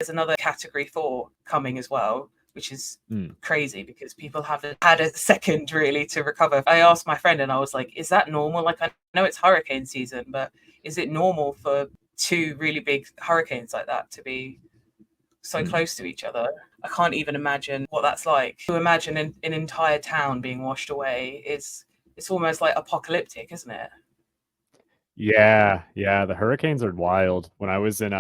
There's another category 4 coming as well, which is crazy because people haven't had a second really to recover. I asked my friend and I was like, is that normal? Like, I know it's hurricane season, but is it normal for 2 really big hurricanes like that to be so close to each other? I can't even imagine what that's like. To imagine an entire town being washed away it's almost like apocalyptic, isn't it? Yeah, the hurricanes are wild. When I was in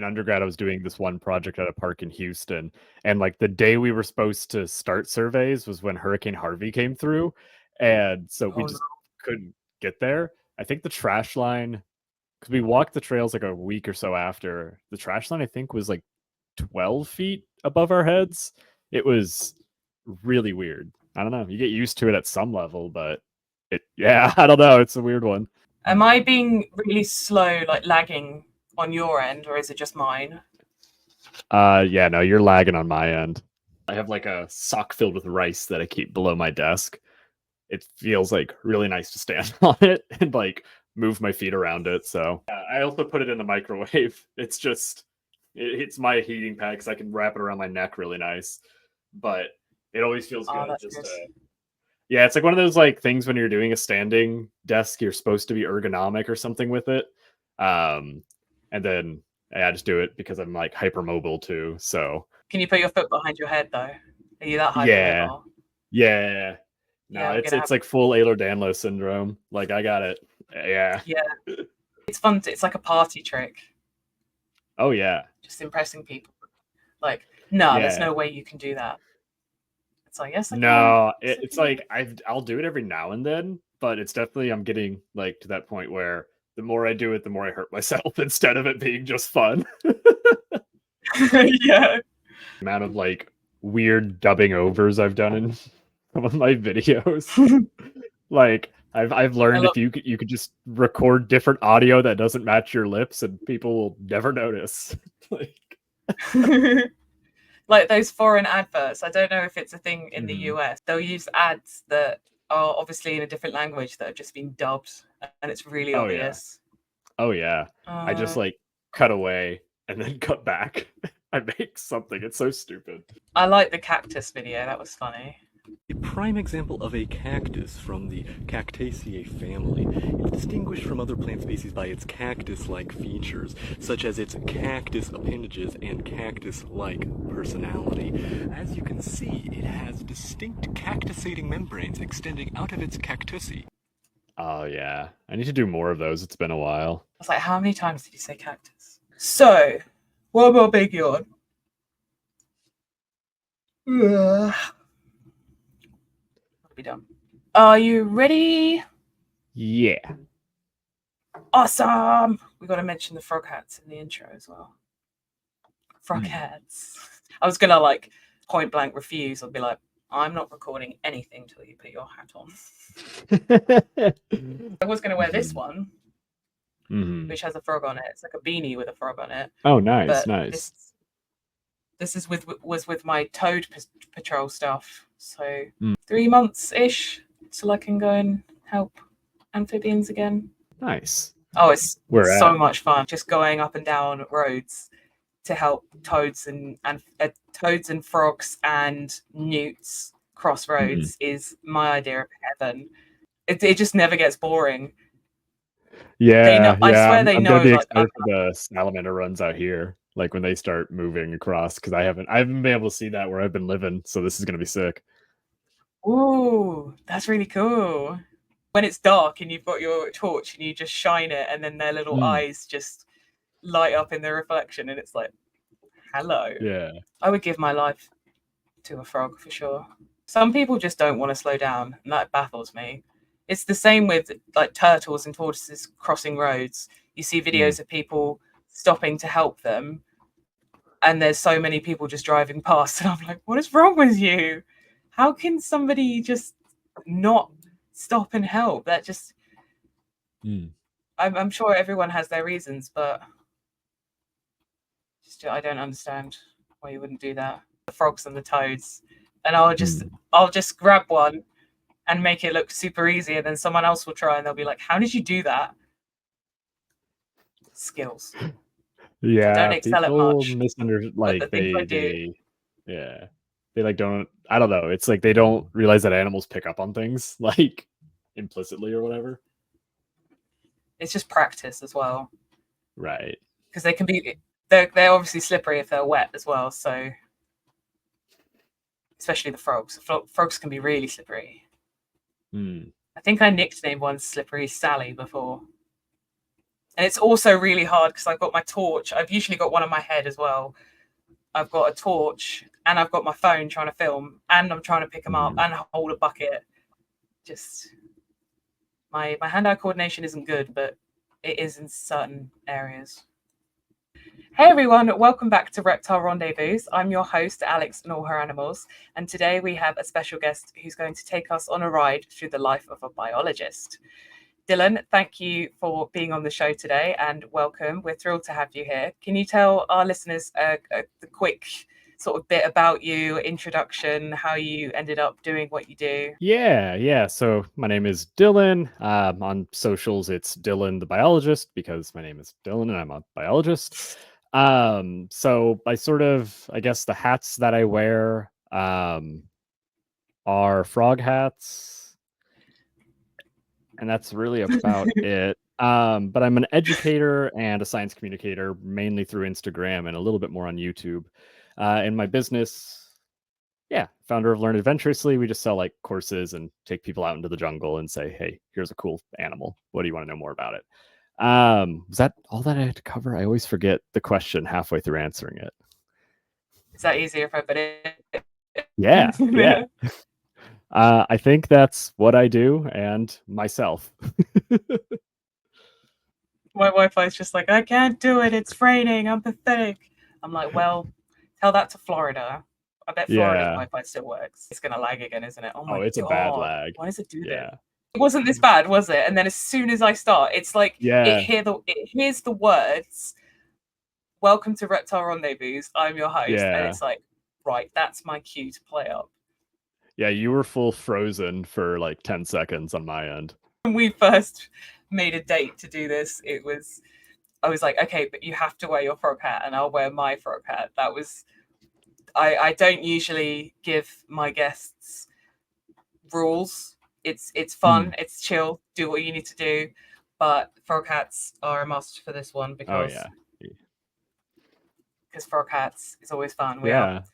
undergrad, I was doing this one project at a park in Houston, and like the day we were supposed to start surveys was when Hurricane Harvey came through, and so we just couldn't get there. I think the trash line, because we walked the trails like a week or so after, the trash line I think was like 12 feet above our heads. It was really weird. I don't know. You get used to it at some level, but I don't know. It's a weird one. Am I being really slow, like lagging on your end, or is it just mine? Yeah, no, you're lagging on my end. I have like a sock filled with rice that I keep below my desk. It feels like really nice to stand on it and like move my feet around it. So I also put it in the microwave. It's just it's my heating pad because I can wrap it around my neck really nice. But it always feels good. Just good. Yeah, it's like one of those like things when you're doing a standing desk, you're supposed to be ergonomic or something with it. And then I just do it because I'm like hypermobile too. So can you put your foot behind your head though? Are you that hypermobile? Yeah. No, yeah, it's like full Ehlers-Danlos syndrome. Like I got it. Yeah. It's fun. It's like a party trick. Oh yeah. Just impressing people. Like, no, there's no way you can do that. It's like, yes, I can. No, it's like I'll do it every now and then, but it's definitely I'm getting like to that point where the more I do it, the more I hurt myself instead of it being just fun. Yeah. The amount of like weird dubbing overs I've done in some of my videos. Like I've learned if you could just record different audio that doesn't match your lips and people will never notice. Like those foreign adverts. I don't know if it's a thing in the US. They'll use ads that are obviously in a different language that have just been dubbed, and it's really obvious. Oh yeah. I just like cut away and then cut back. I make something. It's so stupid. I like the cactus video. That was funny. A prime example of a cactus from the Cactaceae family. It's distinguished from other plant species by its cactus-like features, such as its cactus appendages and cactus-like personality. As you can see, it has distinct cactusating membranes extending out of its cactusi. Oh yeah, I need to do more of those. It's been a while. I was like, how many times did you say cactus? So, one more big yawn. Be done. Are you ready? Yeah. Awesome. We got to mention the frog hats in the intro as well. Frog hats. I was gonna like point blank refuse. I'll be like, I'm not recording anything till you put your hat on. I was gonna wear this one, which has a frog on it. It's like a beanie with a frog on it. Oh, nice, nice. This is was with my Toad Patrol stuff. So 3 months-ish till I can go and help amphibians again. Nice. Oh, it's so much fun just going up and down roads to help toads and frogs and newts cross roads is my idea of heaven. It just never gets boring. Yeah, I swear they know. I'm gonna be excited for the salamander runs out here, like when they start moving across, because I haven't been able to see that where I've been living, so this is gonna be sick. Ooh, that's really cool. When it's dark and you've got your torch and you just shine it, and then their little eyes just light up in the reflection, and it's like, hello. Yeah. I would give my life to a frog for sure. Some people just don't want to slow down, and that baffles me. It's the same with like turtles and tortoises crossing roads. You see videos of people stopping to help them, and there's so many people just driving past, and I'm like, what is wrong with you? How can somebody just not stop and help? That just I'm sure everyone has their reasons, but I don't understand why you wouldn't do that. The frogs and the toads, and I'll just grab one and make it look super easy, and then someone else will try and they'll be like, how did you do that? Skills. Yeah, I don't excel at people much, misunderstand. but the Like things I do, yeah, they like don't. I don't know. It's like they don't realize that animals pick up on things like implicitly or whatever. it's just practice as well. Right. Because they can be, they're obviously slippery if they're wet as well. So especially the frogs. Frogs can be really slippery. I think I nicknamed one Slippery Sally before. And it's also really hard because I've got my torch. I've usually got one on my head as well. I've got a torch and I've got my phone trying to film and I'm trying to pick them up and hold a bucket. Just my hand-eye coordination isn't good, but it is in certain areas. Hey everyone, welcome back to Reptile Rendezvous. I'm your host, Alex and all her animals, and today we have a special guest who's going to take us on a ride through the life of a biologist. Dillon, thank you for being on the show today and welcome. We're thrilled to have you here. Can you tell our listeners the quick sort of bit about you, introduction, how you ended up doing what you do? Yeah. So my name is Dillon. On socials, it's Dillon the Biologist because my name is Dillon and I'm a biologist. So I guess the hats that I wear are frog hats, and that's really about it. But I'm an educator and a science communicator, mainly through Instagram and a little bit more on YouTube. In my business, founder of Learn Adventurously, we just sell like courses and take people out into the jungle and say, hey, here's a cool animal. What do you want to know more about it? Was that all that I had to cover? I always forget the question halfway through answering it. Is that easier if I put it? Yeah. I think that's what I do and myself. My Wi-Fi is just like, I can't do it. It's raining. I'm pathetic. I'm like, well, tell that to Florida. I bet Florida's Wi-Fi still works. It's gonna lag again, isn't it? Oh my god. It's a bad lag. Why does it do that? It wasn't this bad, was it? And then as soon as I start, it's like it hears the words, welcome to Reptile Rendezvous, I'm your host. And it's like, right, that's my cue to play up. Yeah, you were full frozen for like 10 seconds on my end. When we first made a date to do this, I was like, okay, but you have to wear your frog hat and I'll wear my frog hat. That was, I don't usually give my guests rules. It's fun, it's chill, do what you need to do. But frog hats are a must for this one because frog hats is always fun. We are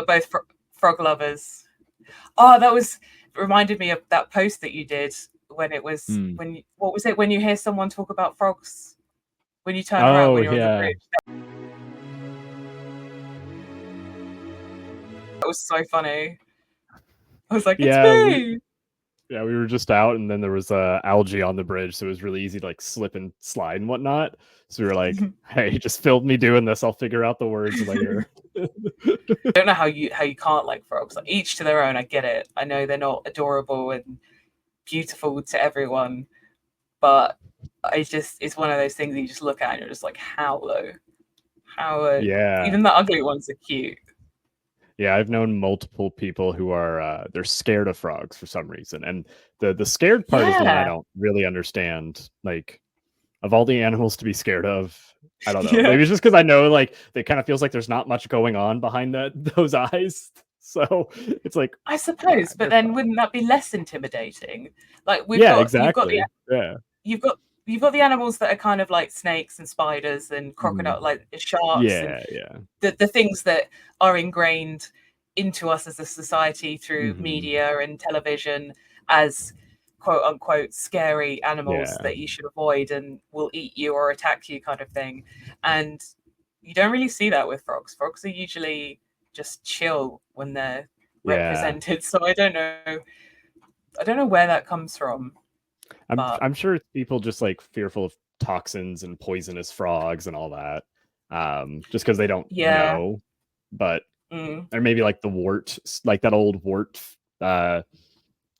both frog lovers. Oh, that reminded me of that post that you did when it was what was it when you hear someone talk about frogs when you turn around when you're on the bridge? That was so funny. I was like, it's me. We were just out and then there was algae on the bridge, so it was really easy to like slip and slide and whatnot. So we were like, hey, just film me doing this. I'll figure out the words later. I don't know how you can't like frogs. Like, each to their own. I get it. I know they're not adorable and beautiful to everyone, but it's one of those things that you just look at and you're just like, how though? How even the ugly ones are cute. Yeah, I've known multiple people who are they're scared of frogs for some reason, and the scared part is the one I don't really understand. Like, of all the animals to be scared of, I don't know. Maybe it's just because I know like it kind of feels like there's not much going on behind those eyes. So it's like, I suppose, but then wouldn't that be less intimidating? Like you've got the animals that are kind of like snakes and spiders and crocodile, like sharks. The things that are ingrained into us as a society through media and television as quote unquote scary animals that you should avoid and will eat you or attack you kind of thing. And you don't really see that with frogs. Frogs are usually just chill when they're represented. So I don't know where that comes from. I'm sure it's people just like fearful of toxins and poisonous frogs and all that. Just because they don't know. But or maybe like the wart, like that old wart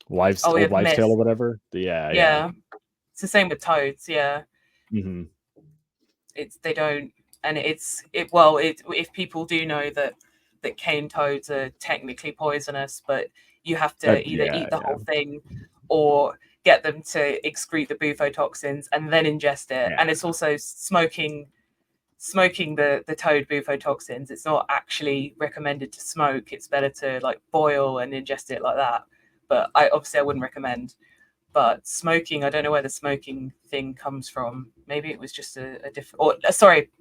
wives' tale or whatever. It's the same with toads. They don't, and if people do know that cane toads are technically poisonous, but you have to either eat the whole thing or get them to excrete the bufotoxins and then ingest it. And it's also smoking smoking the toad bufotoxins, it's not actually recommended to smoke. It's better to like boil and ingest it like that. But I wouldn't recommend. But smoking, I don't know where the smoking thing comes from. Maybe it was just a different. Or sorry,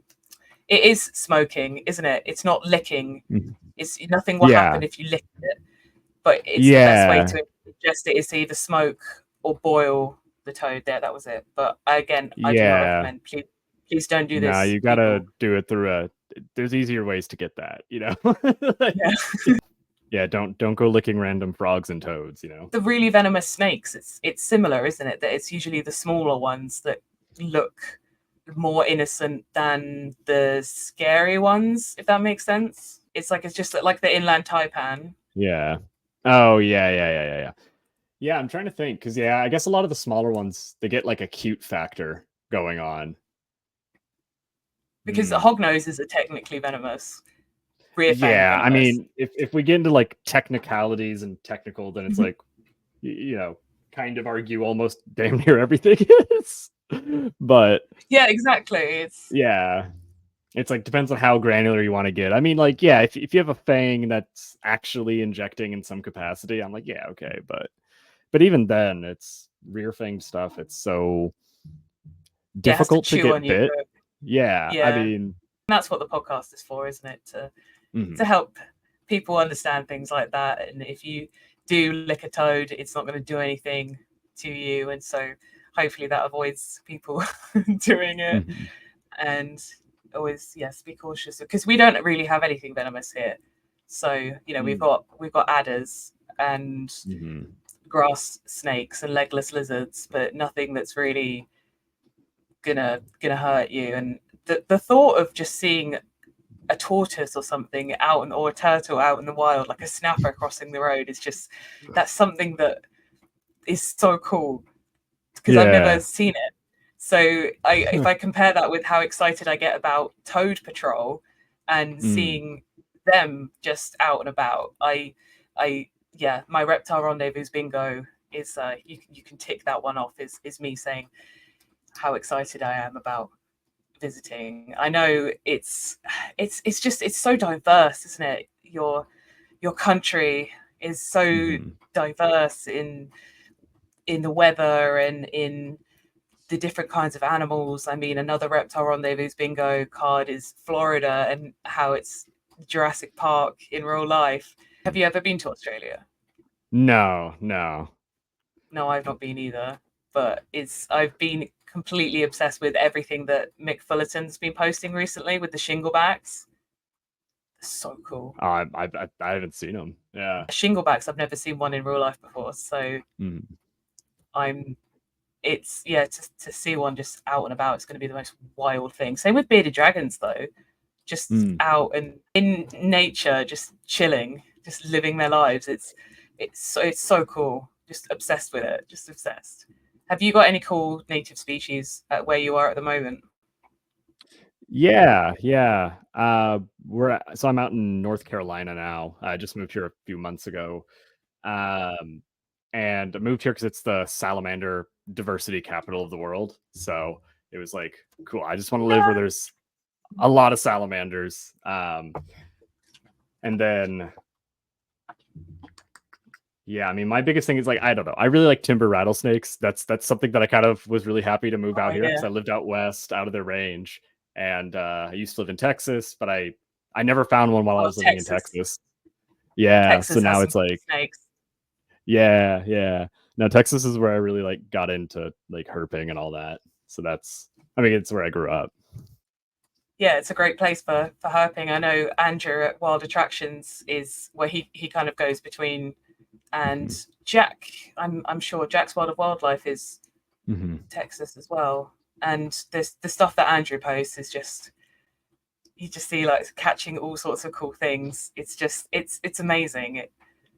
it is smoking, isn't it? It's not licking. It's nothing will happen if you lick it. But it's the best way to ingest it is to either smoke or boil the toad. That was it. But again, I do not recommend. Please don't do this. No, you gotta do it through there's easier ways to get that, you know. Yeah, don't go licking random frogs and toads, you know. The really venomous snakes, it's similar, isn't it? That it's usually the smaller ones that look more innocent than the scary ones, if that makes sense. It's just like the inland taipan. Yeah. Oh yeah. Yeah, I'm trying to think because I guess a lot of the smaller ones they get like a cute factor going on. Because the hognoses are technically venomous. Yeah, I mean, if we get into like technicalities and technical, then it's like, you know, kind of argue almost damn near everything is. But yeah, exactly. It's like depends on how granular you want to get. I mean, like, yeah, if you have a fang that's actually injecting in some capacity, I'm like, yeah, okay, but even then, it's rear fang stuff. It's so difficult to get bit. Yeah, I mean, that's what the podcast is for, isn't it? To help people understand things like that. And if you do lick a toad, it's not going to do anything to you. And so hopefully that avoids people doing it. And always, be cautious because we don't really have anything venomous here. So, you know, we've got adders and grass snakes and legless lizards, but nothing that's really gonna hurt you. And the thought of just seeing a tortoise or something or a turtle out in the wild, like a snapper crossing the road, is just, that's something that is so cool because I've never seen it. So if I compare that with how excited I get about Toad Patrol and seeing them just out and about, my reptile rendezvous bingo is you can tick that one off, is me saying how excited I am about visiting. I know it's so diverse, isn't it? Your country is so diverse in the weather and in the different kinds of animals. I mean, another reptile rendezvous bingo card is Florida and how it's Jurassic Park in real life. Have you ever been to Australia? No, I've not been either, but I've been completely obsessed with everything that Mick Fullerton's been posting recently with the shinglebacks. So cool. I haven't seen them. Yeah, shinglebacks, I've never seen one in real life before, so to see one just out and about, it's going to be the most wild thing. Same with bearded dragons though, just out and in nature, just chilling, just living their lives. It's so cool. Just obsessed with it. Just obsessed. Have you got any cool native species at where you are at the moment? Yeah. So I'm out in North Carolina now. I just moved here a few months ago. And I moved here because it's the salamander diversity capital of the world. So it was like, cool. I just want to live where there's a lot of salamanders. And then, I mean, my biggest thing is like, I don't know. I really like timber rattlesnakes. That's something that I kind of was really happy to move out here because I lived out west, out of their range. And I used to live in Texas, but I never found one while I was living in Texas. Yeah. Texas, so now it's like snakes. Yeah. Now Texas is where I really like got into like herping and all that. So it's where I grew up. Yeah, it's a great place for herping. I know Andrew at Wild Attractions is where he kind of goes between, and Jack, I'm sure Jack's World of Wildlife is Texas as well. And the stuff that Andrew posts is just, you just see like catching all sorts of cool things. It's just, it's amazing.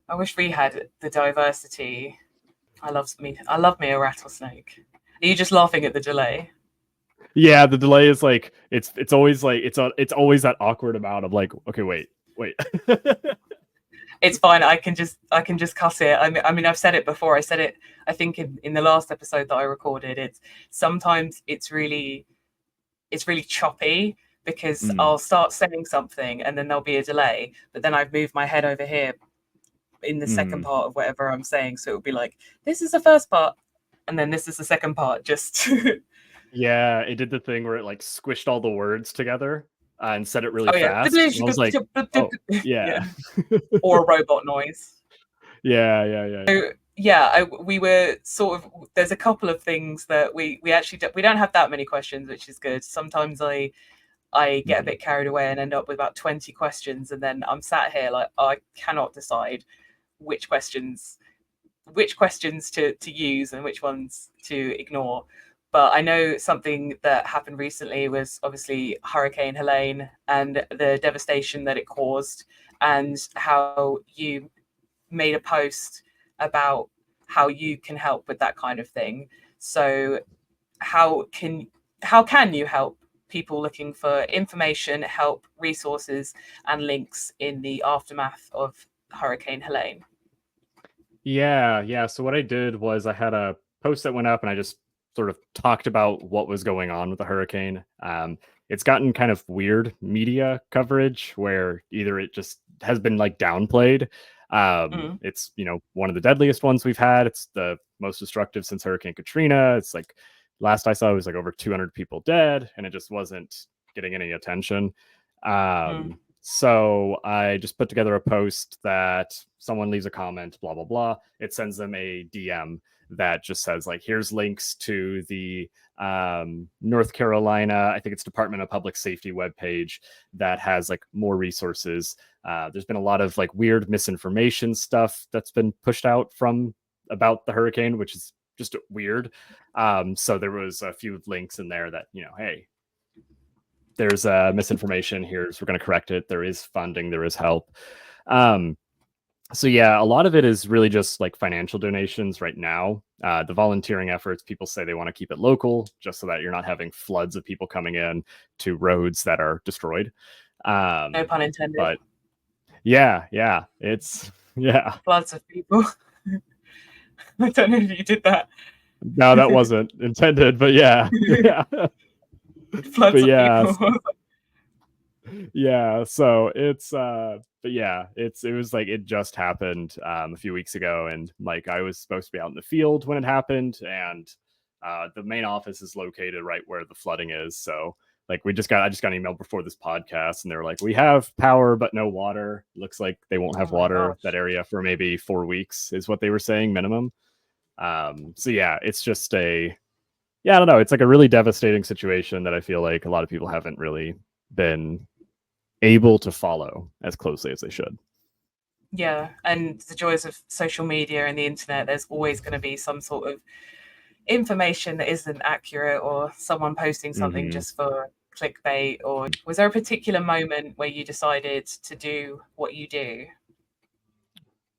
I wish we had the diversity. I love me a rattlesnake. Are you just laughing at the delay? Yeah, the delay is like it's always like it's always that awkward amount of like, okay, wait. It's fine. I can just cuss it. I mean, I've said it before. I said it, I think in the last episode that I recorded. Sometimes it's really choppy, because I'll start saying something and then there'll be a delay, but then I've moved my head over here in the second part of whatever I'm saying. So it'll be like, this is the first part, and then this is the second part. Just yeah, it did the thing where it like squished all the words together and said it really oh yeah, fast. And I was like, oh yeah, or a robot noise. Yeah. We were sort of, there's a couple of things that we actually we don't have that many questions, which is good. Sometimes I get a bit carried away and end up with about 20 questions, and then I'm sat here like I cannot decide which questions to use and which ones to ignore. But I know something that happened recently was obviously Hurricane Helene and the devastation that it caused, and how you made a post about how you can help with that kind of thing. So how can you help people looking for information, help, resources, and links in the aftermath of Hurricane Helene? Yeah. So what I did was I had a post that went up and I just sort of talked about what was going on with the hurricane. It's gotten kind of weird media coverage where either it just has been like downplayed. It's, one of the deadliest ones we've had. It's the most destructive since Hurricane Katrina. It's like, last I saw, it was like over 200 people dead, and it just wasn't getting any attention. So I just put together a post that someone leaves a comment, blah, blah, blah. It sends them a DM that just says like, here's links to the North Carolina, I think it's Department of Public Safety webpage that has like more resources. There's been a lot of like weird misinformation stuff that's been pushed out about the hurricane, which is just weird. So there was a few links in there that, hey, there's misinformation here, so we're going to correct it. There is funding, there is help. So yeah, a lot of it is really just like financial donations right now. The volunteering efforts, people say they want to keep it local just so that you're not having floods of people coming in to roads that are destroyed. No pun intended. But yeah, it's floods of people. I don't know if you did that. No, that wasn't intended, but yeah. Floods of people. Yeah, so it's but yeah, it was like it just happened a few weeks ago, and like I was supposed to be out in the field when it happened, and the main office is located right where the flooding is. So like I just got an email before this podcast, and they were like, we have power but no water. Looks like they won't have water that area for maybe 4 weeks is what they were saying minimum. So yeah, it's just I don't know. It's like a really devastating situation that I feel like a lot of people haven't really been able to follow as closely as they should. Yeah, and the joys of social media and the internet, there's always going to be some sort of information that isn't accurate, or someone posting something just for clickbait. Or was there a particular moment where you decided to do what you do?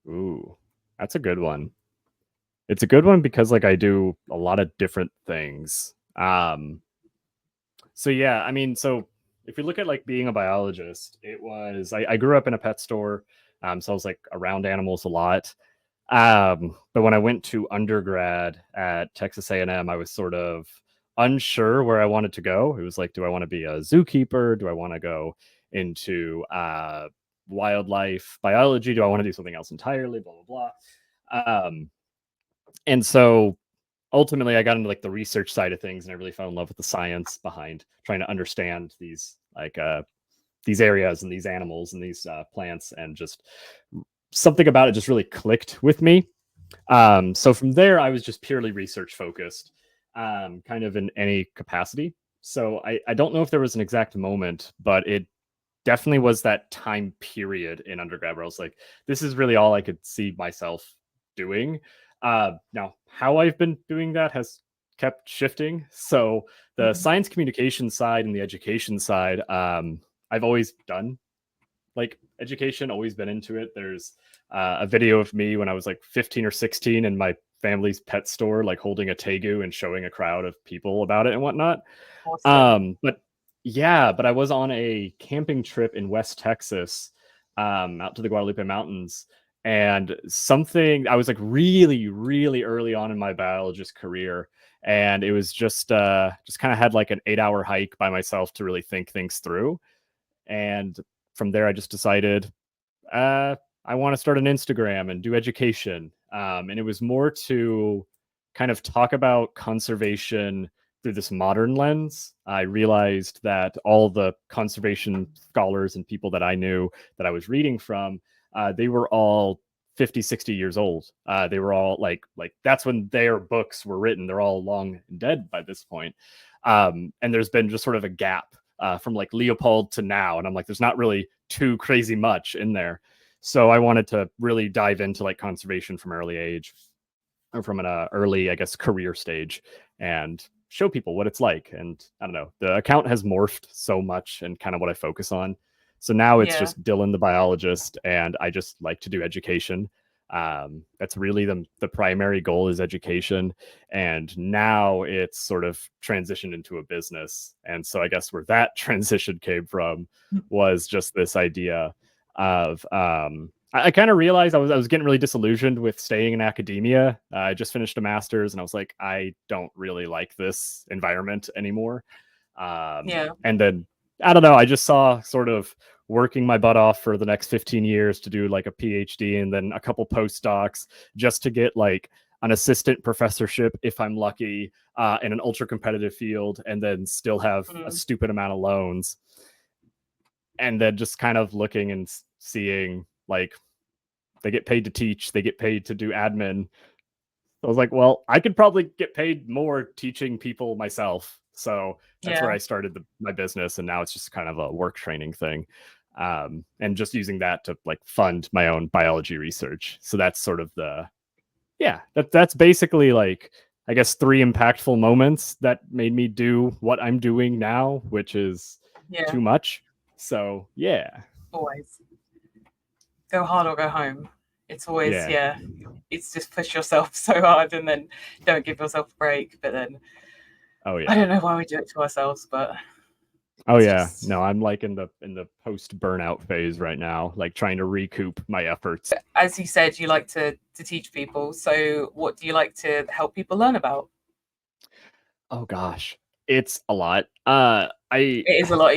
Ooh, that's a good one. It's a good one because like I do a lot of different things. So yeah, I mean, so if you look at like being a biologist, it was I grew up in a pet store, so I was like around animals a lot. But when I went to undergrad at Texas A&M, I was sort of unsure where I wanted to go. It was like, do I want to be a zookeeper? Do I want to go into wildlife biology? Do I want to do something else entirely? Blah blah blah. And so ultimately I got into like the research side of things, and I really fell in love with the science behind trying to understand these like these areas and these animals and these plants, and just something about it just really clicked with me. So from there I was just purely research focused, kind of in any capacity. So I don't know if there was an exact moment, but it definitely was that time period in undergrad where I was like, this is really all I could see myself doing. Now, how I've been doing that has kept shifting. So the science communication side and the education side, I've always done like education, always been into it. There's a video of me when I was like 15 or 16 in my family's pet store, like holding a tegu and showing a crowd of people about it and whatnot. Awesome. But I was on a camping trip in West Texas, out to the Guadalupe Mountains. And something, I was like really, really early on in my biologist career, and it was just kind of had like an 8-hour hike by myself to really think things through. And from there, I just decided I want to start an Instagram and do education. And it was more to kind of talk about conservation through this modern lens. I realized that all the conservation scholars and people that I knew that I was reading from, they were all 50, 60 years old. They were all like that's when their books were written. They're all long dead by this point. And there's been just sort of a gap from like Leopold to now. And I'm like, there's not really too crazy much in there. So I wanted to really dive into like conservation from early age, or from an early, I guess, career stage, and show people what it's like. And I don't know, the account has morphed so much and kind of what I focus on. So now it's just Dillon the biologist, and I just like to do education. That's really the primary goal is education. And now it's sort of transitioned into a business. And so I guess where that transition came from was just this idea of I kind of realized I was getting really disillusioned with staying in academia. I just finished a master's, and I was like, I don't really like this environment anymore. And then I don't know, I just saw sort of working my butt off for the next 15 years to do like a PhD and then a couple postdocs just to get like an assistant professorship if I'm lucky, in an ultra competitive field, and then still have a stupid amount of loans. And then just kind of looking and seeing like they get paid to teach, they get paid to do admin. I was like, well, I could probably get paid more teaching people myself. So that's where I started my business. And now it's just kind of a work training thing. And just using that to like fund my own biology research. So that's sort of that's basically like, I guess, 3 impactful moments that made me do what I'm doing now, which is too much. So always go hard or go home. It's always it's just push yourself so hard and then don't give yourself a break. But then I don't know why we do it to ourselves, but no, I'm like in the post burnout phase right now, like trying to recoup my efforts. As you said, you like to teach people, so what do you like to help people learn about? Oh gosh, it's a lot. It is a lot.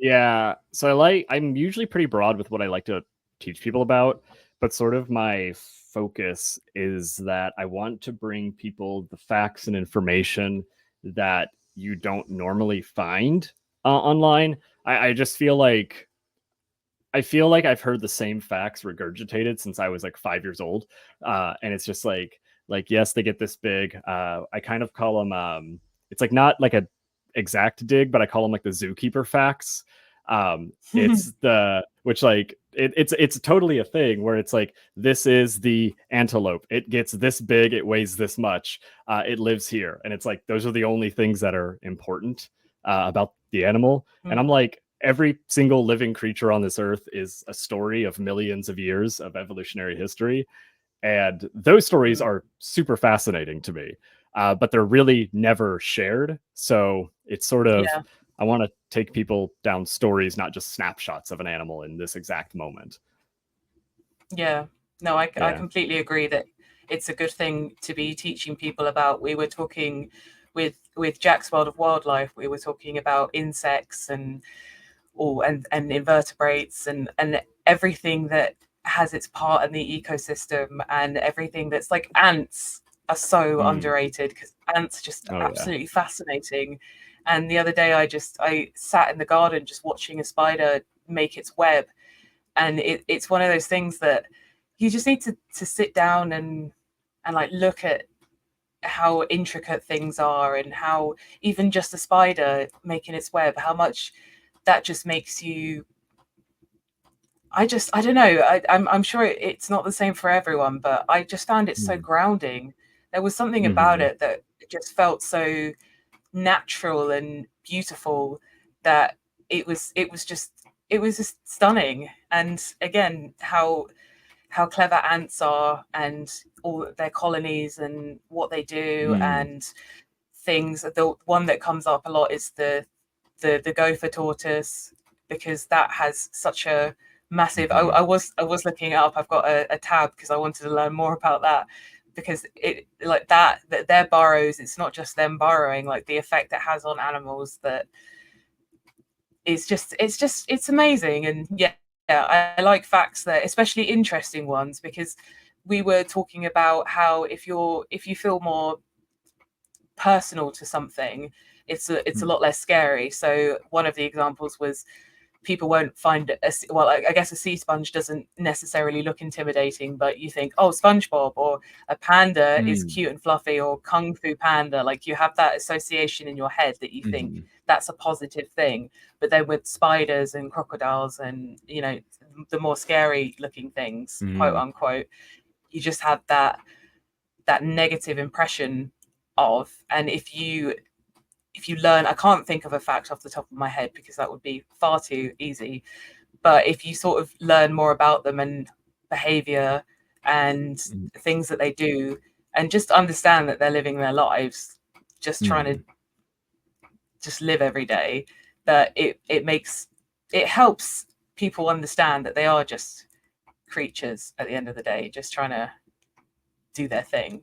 Yeah, so I'm usually pretty broad with what I like to teach people about, but sort of my focus is that I want to bring people the facts and information that you don't normally find online. I just feel like I've heard the same facts regurgitated since I was like 5 years old, and it's just like yes, they get this big. I kind of call them it's like not like a exact dig, but I call them like the zookeeper facts. It's the which like it's totally a thing where it's like, this is the antelope, it gets this big, it weighs this much, it lives here, and it's like those are the only things that are important about the animal. And I'm like, every single living creature on this earth is a story of millions of years of evolutionary history, and those stories are super fascinating to me, but they're really never shared. So it's sort of I want to take people down stories, not just snapshots of an animal in this exact moment. I completely agree that it's a good thing to be teaching people about. We were talking with Jack's World of Wildlife, we were talking about insects and invertebrates and everything that has its part in the ecosystem, and everything that's like ants are so underrated, because ants are just absolutely fascinating. And the other day I sat in the garden just watching a spider make its web, and it's one of those things that you just need to sit down and like look at how intricate things are, and how even just a spider making its web, how much that just makes you. I don't know. I'm sure it's not the same for everyone, but I just found it so grounding. There was something about it that just felt so natural and beautiful, that it was just stunning. And again, how clever ants are, and all their colonies and what they do and things. The one that comes up a lot is the gopher tortoise, because that has such a massive. I was looking it up. I've got a tab because I wanted to learn more about that, because it like that their burrows, it's not just them burrowing, like the effect it has on animals, that is just it's amazing. And yeah, I like facts that, especially interesting ones, because we were talking about how if you feel more personal to something, it's a lot less scary. So one of the examples was people won't find I guess a sea sponge doesn't necessarily look intimidating, but you think, oh, SpongeBob or a panda is cute and fluffy, or Kung Fu Panda, like you have that association in your head that you think that's a positive thing. But then with spiders and crocodiles and, you know, the more scary looking things, quote unquote, you just have that negative impression of. And if you learn, I can't think of a fact off the top of my head because that would be far too easy, but if you sort of learn more about them and behavior and things that they do, and just understand that they're living their lives, just trying to just live every day, that it helps people understand that they are just creatures at the end of the day, just trying to do their thing.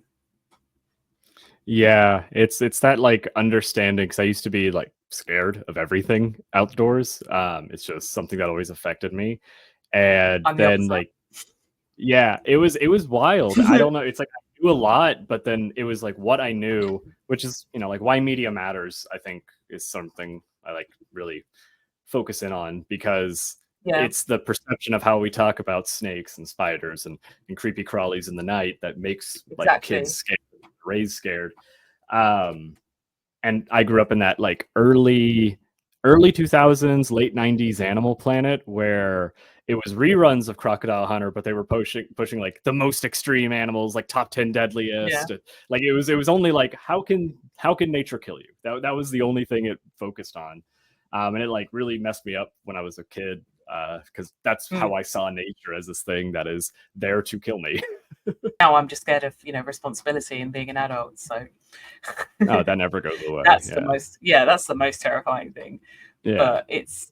Yeah, it's that like understanding, because I used to be like scared of everything outdoors. It's just something that always affected me. And then like, yeah, it was wild. I don't know. It's like I knew a lot, but then it was like what I knew, which is, you know, like why media matters, I think, is something I like really focus in on, because it's the perception of how we talk about snakes and spiders and creepy crawlies in the night that makes like kids scared, raised scared. And I grew up in that like early 2000s, late 90s Animal Planet, where it was reruns of Crocodile Hunter, but they were pushing like the most extreme animals, like top 10 deadliest. Like it was only like how can nature kill you? That was the only thing it focused on. And it like really messed me up when I was a kid, because that's how I saw nature, as this thing that is there to kill me. Now I'm just scared of, you know, responsibility and being an adult. So oh, that never goes away. That's the most terrifying thing. Yeah. But it's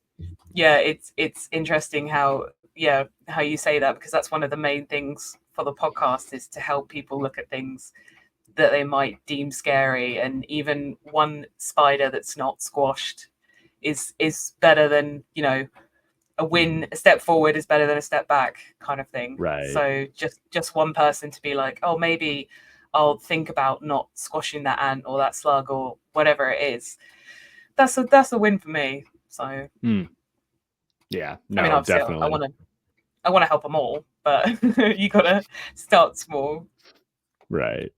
interesting how you say that, because that's one of the main things for the podcast, is to help people look at things that they might deem scary. And even one spider that's not squashed is better than, you know, a step forward is better than a step back, kind of thing. Right. So just one person to be like, oh, maybe I'll think about not squashing that ant or that slug or whatever it is. That's a win for me. So yeah, no, I mean, definitely. I want to help them all, but you gotta start small. Right.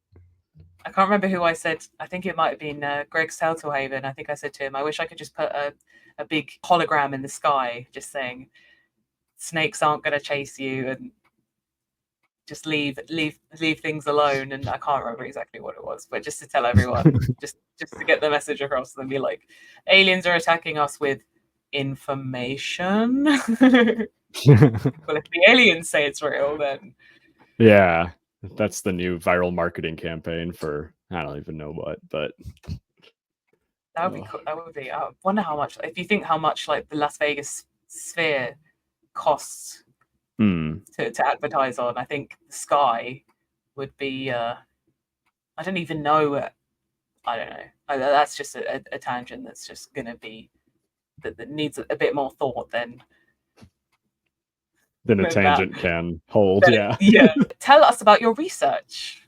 I can't remember who I said. I think it might have been Greg Seltelhaven. I think I said to him, I wish I could just put a big hologram in the sky, just saying, snakes aren't going to chase you, and just leave things alone. And I can't remember exactly what it was, but just to tell everyone, just to get the message across, and be like, aliens are attacking us with information. Well, if the aliens say it's real, then yeah, that's the new viral marketing campaign for I don't even know what, but that would be cool. That would be. I wonder how much. If you think how much like the Las Vegas Sphere costs to advertise on, I think the Sky would be. I don't even know. I don't know. That's just a tangent. That's just going to be that needs a bit more thought than a tangent can hold. Yeah. Tell us about your research.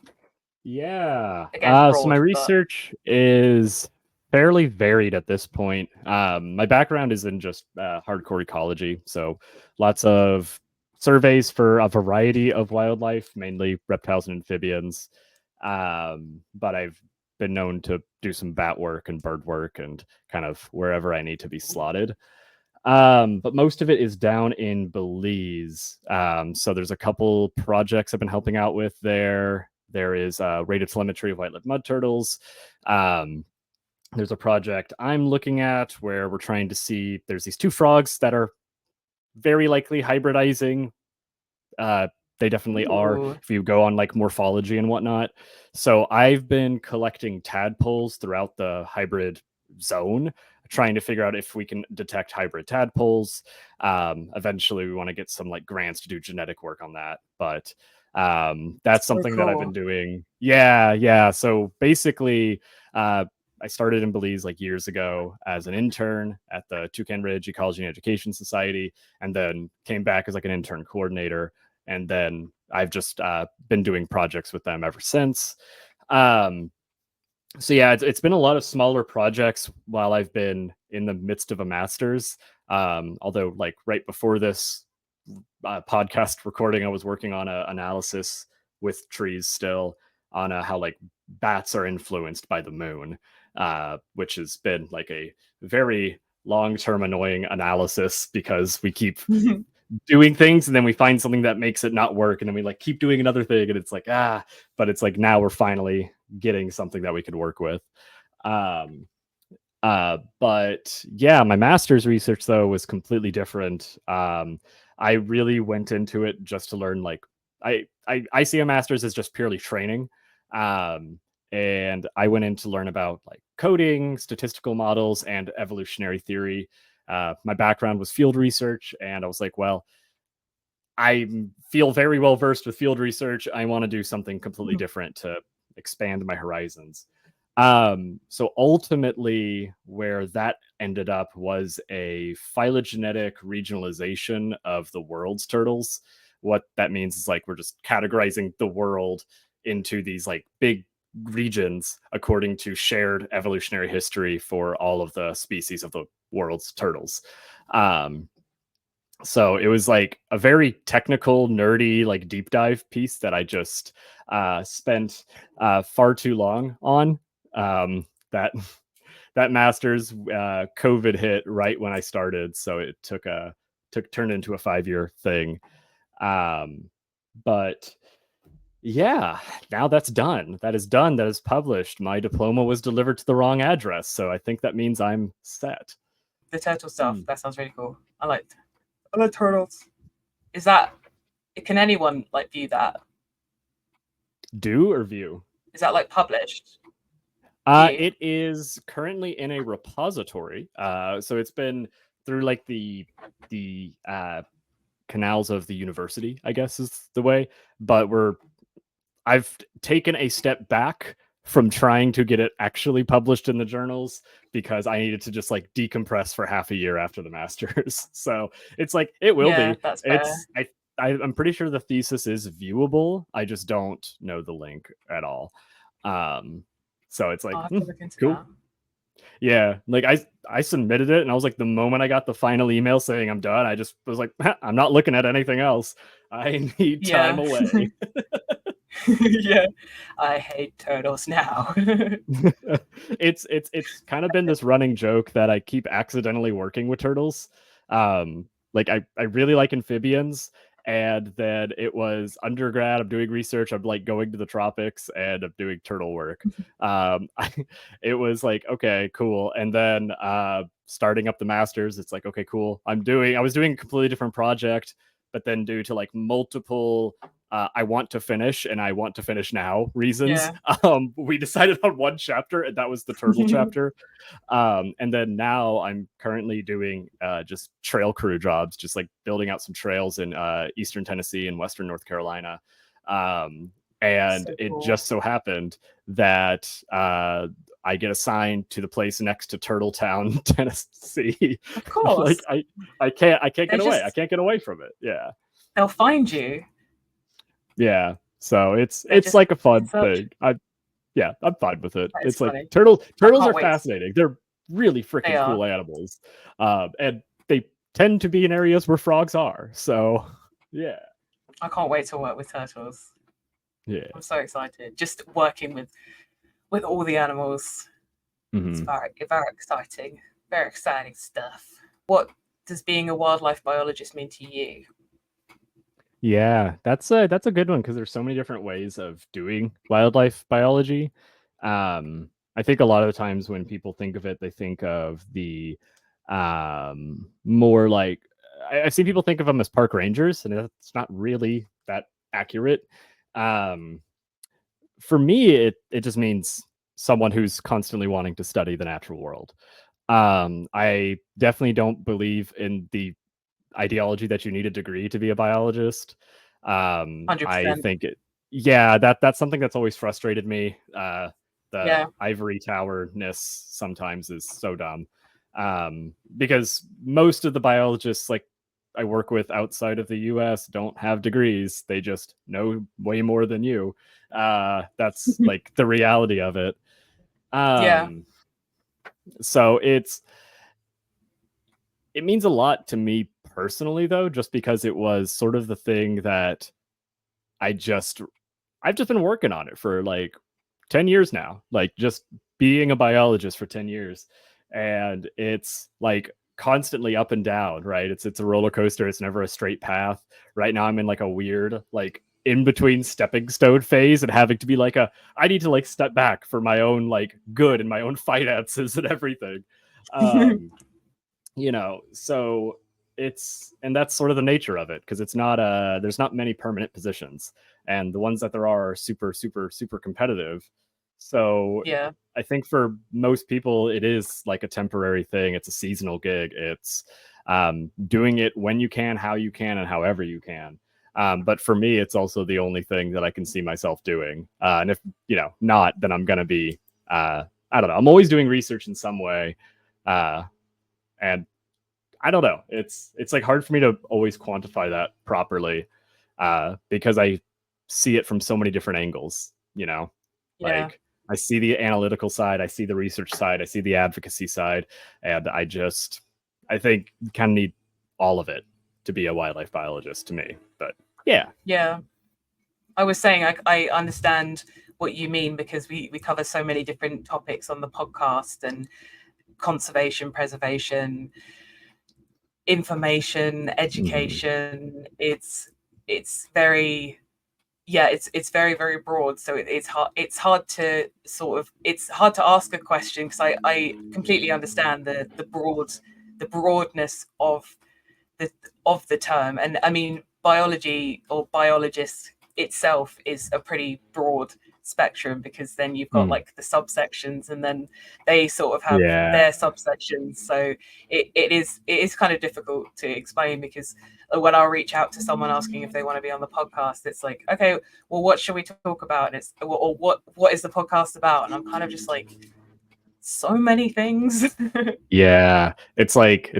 Yeah. Again, so my research is fairly varied at this point. My background is in just hardcore ecology, so lots of surveys for a variety of wildlife, mainly reptiles and amphibians. But I've been known to do some bat work and bird work and kind of wherever I need to be slotted. But most of it is down in Belize. So there's a couple projects I've been helping out with there. There is rated telemetry of white-lipped mud turtles. There's a project I'm looking at where we're trying to see, there's these two frogs that are very likely hybridizing. They definitely are if you go on like morphology and whatnot. So I've been collecting tadpoles throughout the hybrid zone, trying to figure out if we can detect hybrid tadpoles. Eventually, we want to get some like grants to do genetic work on that. But that's something that I've been doing. Yeah. So basically, I started in Belize like years ago as an intern at the Toucan Ridge Ecology and Education Society, and then came back as like an intern coordinator. And then I've just been doing projects with them ever since. So yeah, it's been a lot of smaller projects while I've been in the midst of a master's. Although like right before this podcast recording, I was working on an analysis with trees still on how like bats are influenced by the moon, which has been like a very long-term annoying analysis because we keep doing things and then we find something that makes it not work, and then we like keep doing another thing, and it's like but it's like now we're finally getting something that we could work with. But yeah, my master's research though was completely different. I really went into it just to learn like I see a master's as just purely training. And I went in to learn about like coding, statistical models, and evolutionary theory. My background was field research, and I was like, well, I feel very well versed with field research. I want to do something completely different to expand my horizons. So ultimately, where that ended up was a phylogenetic regionalization of the world's turtles. What that means is like we're just categorizing the world into these like big regions according to shared evolutionary history for all of the species of the world's turtles. So it was like a very technical, nerdy, like deep dive piece that I just spent far too long on. That master's COVID hit right when I started, so it turned into a 5-year thing. But yeah, now that's done. That is done. That is published. My diploma was delivered to the wrong address, so I think that means I'm set. The turtle stuff, that sounds really cool. I like turtles. Is that, can anyone like view that? Do or view? Is that like published? It is currently in a repository. So it's been through like the canals of the university, I guess is the way. But I've taken a step back from trying to get it actually published in the journals because I needed to just like decompress for half a year after the master's. So it's like it will be. That's fair. I'm pretty sure the thesis is viewable. I just don't know the link at all. So it's like cool. That. Yeah, like I submitted it, and I was like, the moment I got the final email saying I'm done, I just was like, I'm not looking at anything else. I need time away. Yeah, I hate turtles now. It's kind of been this running joke that I keep accidentally working with turtles. Like I really like amphibians, and then it was undergrad. I'm doing research. I'm like going to the tropics, and I'm doing turtle work. It was like, okay, cool. And then starting up the masters, it's like, okay, cool. I was doing a completely different project, but then due to like multiple I want to finish and I want to finish now reasons, we decided on one chapter, and that was the turtle chapter. And then now I'm currently doing just trail crew jobs, just like building out some trails in eastern Tennessee and western North Carolina. And so it just so happened that I get assigned to the place next to Turtletown, Tennessee. Of course. Like I can't get away. I can't get away from it. Yeah. They'll find you. Yeah. So it's like a fun thing. I'm fine with it. It's funny. Like turtles are fascinating. They're really freaking cool animals. And they tend to be in areas where frogs are. So yeah. I can't wait to work with turtles. Yeah. I'm so excited. Just working with all the animals. It's very, very exciting. Very exciting stuff. What does being a wildlife biologist mean to you? Yeah, that's a good one because there's so many different ways of doing wildlife biology. I think a lot of the times when people think of it, they think of the more like I've seen people think of them as park rangers, and it's not really that accurate. For me, it just means someone who's constantly wanting to study the natural world. I definitely don't believe in the ideology that you need a degree to be a biologist. I 100%. think yeah, that's something that's always frustrated me. The Yeah. ivory tower-ness sometimes is so dumb. Because most of the biologists like I work with outside of the US don't have degrees. They just know way more than you. That's like the reality of it. Yeah. So it means a lot to me personally, though, just because it was sort of the thing that I've just been working on it for like 10 years now, like just being a biologist for 10 years. And it's like constantly up and down, right? It's a roller coaster. It's never a straight path. Right now I'm in like a weird, like in between stepping stone phase and having to be like I need to like step back for my own like good and my own finances and everything. You know, so and that's sort of the nature of it, because it's not there's not many permanent positions, and the ones that there are super super super competitive. So Yeah. I think for most people it is like a temporary thing. It's a seasonal gig. It's doing it when you can, how you can, and however you can. But for me it's also the only thing that I can see myself doing, and if not, then I'm gonna be I don't know, I'm always doing research in some way. And I don't know. It's like hard for me to always quantify that properly, because I see it from so many different angles. Yeah. Like I see the analytical side, I see the research side, I see the advocacy side, and I think you kind of need all of it to be a wildlife biologist to me. But yeah. Yeah. I was saying I understand what you mean, because we cover so many different topics on the podcast, and conservation, preservation, information, education. It's very, yeah, it's very very broad. So it's hard to ask a question, because I completely understand the broadness the the term. And I mean, biology or biologist itself is a pretty broad spectrum, because then you've got like the subsections, and then they sort of have their subsections. So it is kind of difficult to explain, because when I'll reach out to someone asking if they want to be on the podcast, it's like, okay, well, what should we talk about? And it's, or what is the podcast about? And I'm kind of just like, so many things. Yeah, it's like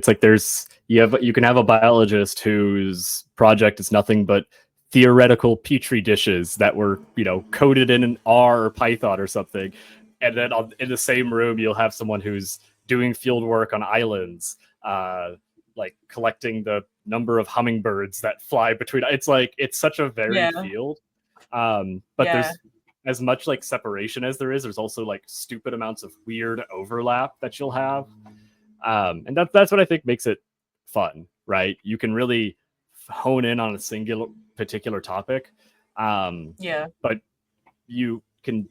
you can have a biologist whose project is nothing but theoretical petri dishes that were coded in an R or Python or something, and then in the same room you'll have someone who's doing field work on islands, like collecting the number of hummingbirds that fly between. It's like it's such a varied Yeah. field, but Yeah. there's as much like separation as there's also like stupid amounts of weird overlap that you'll have. And that's what I think makes it fun, right? You can really hone in on a singular particular topic, Yeah. but you can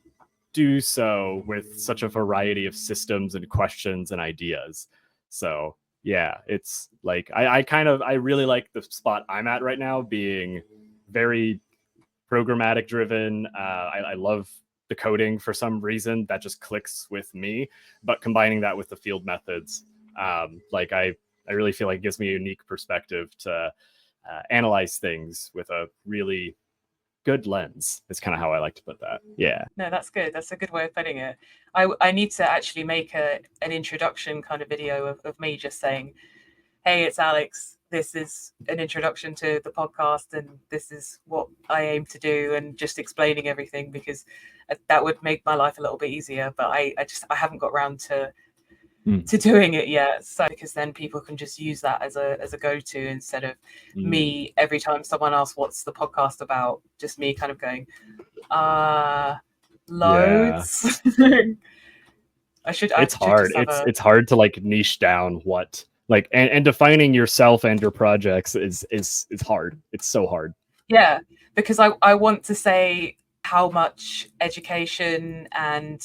do so with such a variety of systems and questions and ideas. So yeah, it's like I really like the spot I'm at right now, being very programmatic driven. I love the coding for some reason that just clicks with me, but combining that with the field methods, like I really feel like it gives me a unique perspective to analyze things with a really good lens. Is kind of how I like to put that. Yeah. No, that's good. That's a good way of putting it. I need to actually make an introduction kind of video of me just saying, hey, it's Alex. This is an introduction to the podcast, and this is what I aim to do, and just explaining everything, because that would make my life a little bit easier. But I haven't got around to doing it yet. So, because then people can just use that as a go-to, instead of me every time someone asks what's the podcast about, just me kind of going, loads. Yeah. It's hard. It's hard to like niche down what like and defining yourself and your projects is hard. It's so hard. Yeah, because I want to say how much education and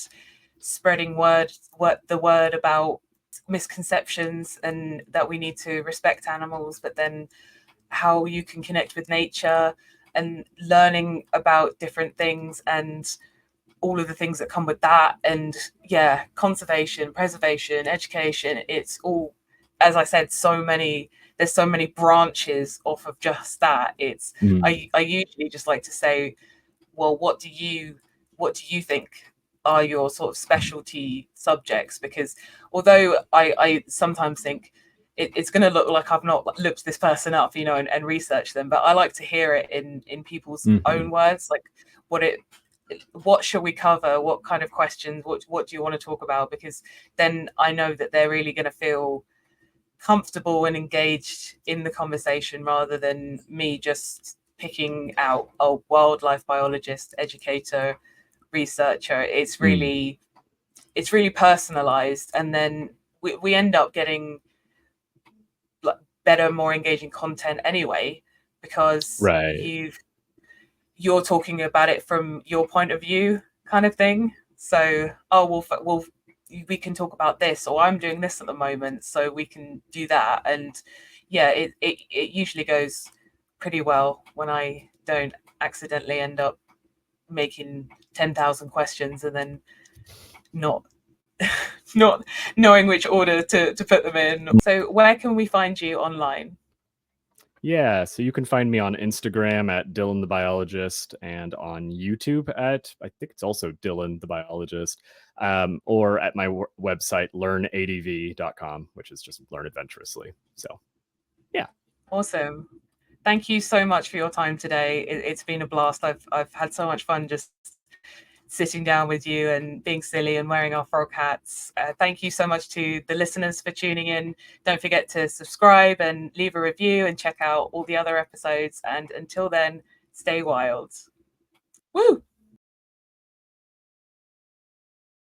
spreading the word about misconceptions, and that we need to respect animals, but then how you can connect with nature, and learning about different things, and all of the things that come with that. And yeah, conservation, preservation, education, it's all, as I said, there's so many branches off of just that. It's I usually just like to say, well, what do you think are your sort of specialty subjects? Because although I sometimes think it's going to look like I've not looked this person up, you know, and researched them, but I like to hear it in people's own words, like what should we cover, what kind of questions, what do you want to talk about? Because then I know that they're really going to feel comfortable and engaged in the conversation, rather than me just picking out a wildlife biologist, educator, researcher. It's really personalized, and then we end up getting like better, more engaging content anyway, because you're talking about it from your point of view, kind of thing. So, we can talk about this, or I'm doing this at the moment, so we can do that. And yeah, it usually goes pretty well when I don't accidentally end up making 10,000 questions and then not knowing which order to put them in. So where can we find you online? Yeah, so you can find me on Instagram at Dillon the Biologist, and on YouTube at, I think it's also Dillon the Biologist, or at my website, learnadv.com, which is just learn adventurously. So, yeah. Awesome. Thank you so much for your time today. It's been a blast. I've had so much fun just sitting down with you and being silly and wearing our frog hats. Thank you so much to the listeners for tuning in. Don't forget to subscribe and leave a review and check out all the other episodes. And until then, stay wild. Woo!